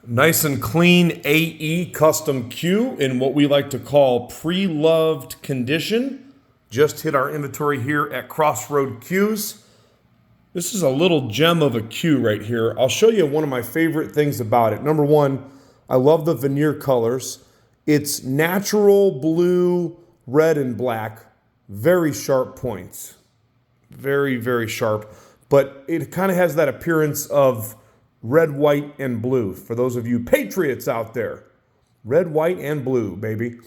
Nice and clean AE custom cue in what we like to call pre-loved condition. Just hit our inventory here at Crossroad Cues. This is a little gem of a cue right here. I'll show you one of my favorite things about it. Number one, I love the veneer colors. It's natural blue, red, and black. Very sharp points. Very, very sharp. But it kind of has that appearance of red, white, and blue. For those of you patriots out there. Red, white, and blue, baby.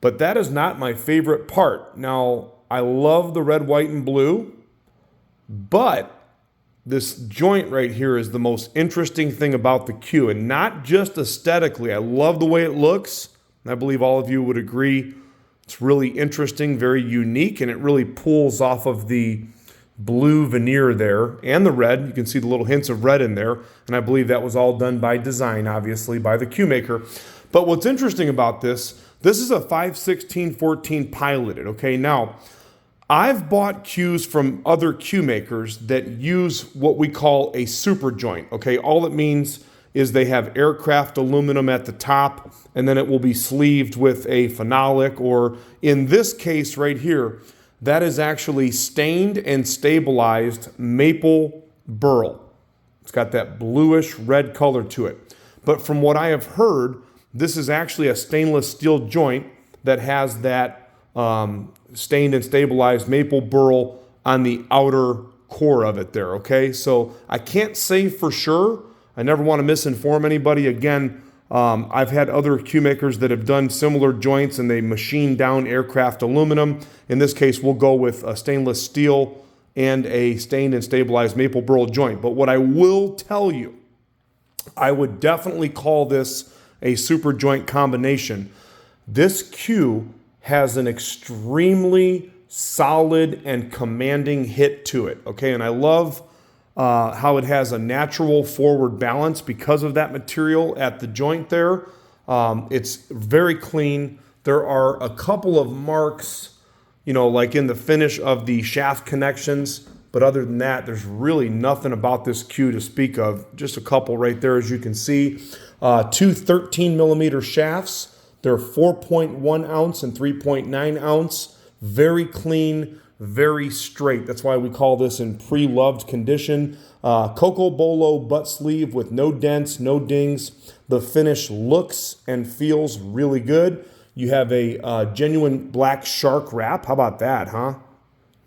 But that is not my favorite part. Now, I love the red, white, and blue. But this joint right here is the most interesting thing about the cue. And not just aesthetically. I love the way it looks. I believe all of you would agree. It's really interesting, very unique, and it really pulls off of the blue veneer there and the red. You can see the little hints of red in there. And I believe that was all done by design, obviously, by the cue maker. But what's interesting about this is a 5/16/14 piloted, okay? Now, I've bought cues from other cue makers that use what we call a super joint, okay? All it means is they have aircraft aluminum at the top, and then it will be sleeved with a phenolic, or in this case right here, that is actually stained and stabilized maple burl. It's got that bluish red color to it. But from what I have heard, this is actually a stainless steel joint that has that stained and stabilized maple burl on the outer core of it there, okay? So I can't say for sure. I never want to misinform anybody. Again, I've had other cue makers that have done similar joints and they machine down aircraft aluminum. In this case, we'll go with a stainless steel and a stained and stabilized maple burl joint. But what I will tell you, I would definitely call this a super joint combination. This cue has an extremely solid and commanding hit to it, okay? And I love how it has a natural forward balance because of that material at the joint there. It's very clean. There are a couple of marks, you know, like in the finish of the shaft connections, but other than that, there's really nothing about this cue to speak of. Just a couple right there, as you can see. Two 13 millimeter shafts. They're 4.1 ounce and 3.9 ounce. Very clean, very straight. That's why we call this in pre-loved condition. Cocobolo butt sleeve with no dents, no dings. The finish looks and feels really good. You have a genuine black shark wrap. How about that, huh?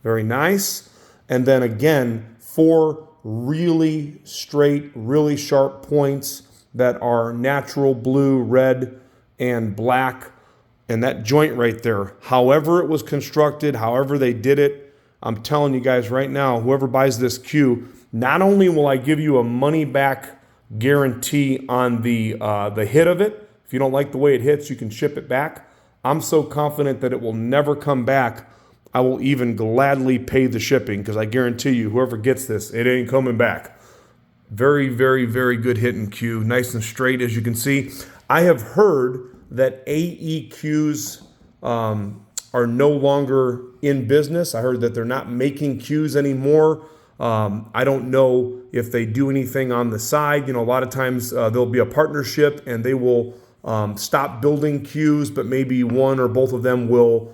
Very nice. And then again, 4 really straight, really sharp points that are natural blue, red, and black. And that joint right there, however it was constructed, however they did it, I'm telling you guys right now, whoever buys this cue, not only will I give you a money-back guarantee on the hit of it. If you don't like the way it hits, you can ship it back. I'm so confident that it will never come back. I will even gladly pay the shipping because I guarantee you, whoever gets this, it ain't coming back. Very, very, very good hitting cue. Nice and straight, as you can see. I have heard that AE cues are no longer in business. I heard that they're not making cues anymore. I don't know if they do anything on the side. You know, a lot of times there'll be a partnership and they will stop building cues, but maybe one or both of them will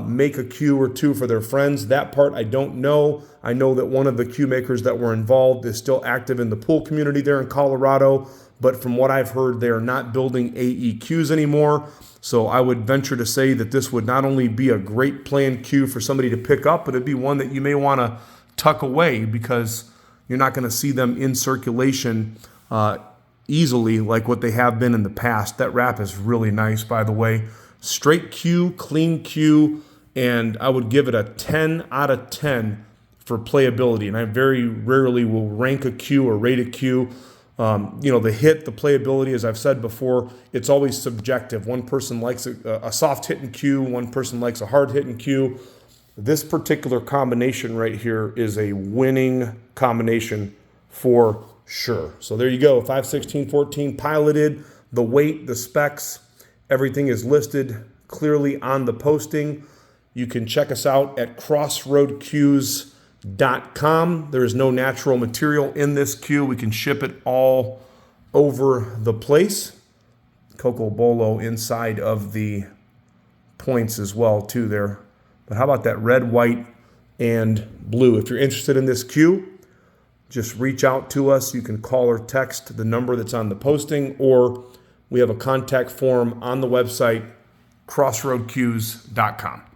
make a cue or two for their friends. That part I don't know. I know that one of the cue makers that were involved is still active in the pool community there in Colorado. But from what I've heard, they are not building AE cues anymore. So I would venture to say that this would not only be a great planned cue for somebody to pick up, but it'd be one that you may want to tuck away because you're not going to see them in circulation easily like what they have been in the past. That wrap is really nice, by the way. Straight cue, clean cue, and I would give it a 10 out of 10 for playability. And I very rarely will rank a cue or rate a cue. You know, the hit, the playability, as I've said before, it's always subjective. One person likes a soft hitting cue, one person likes a hard hitting cue. This particular combination right here is a winning combination for sure. So there you go, 5/16/14 piloted, the weight, the specs, everything is listed clearly on the posting. You can check us out at crossroadcues.com. There is no natural material in this cue. We can ship it all over the place. Cocobolo inside of the points as well too there. But how about that red, white, and blue? If you're interested in this cue, just reach out to us. You can call or text the number that's on the posting, or we have a contact form on the website, crossroadcues.com.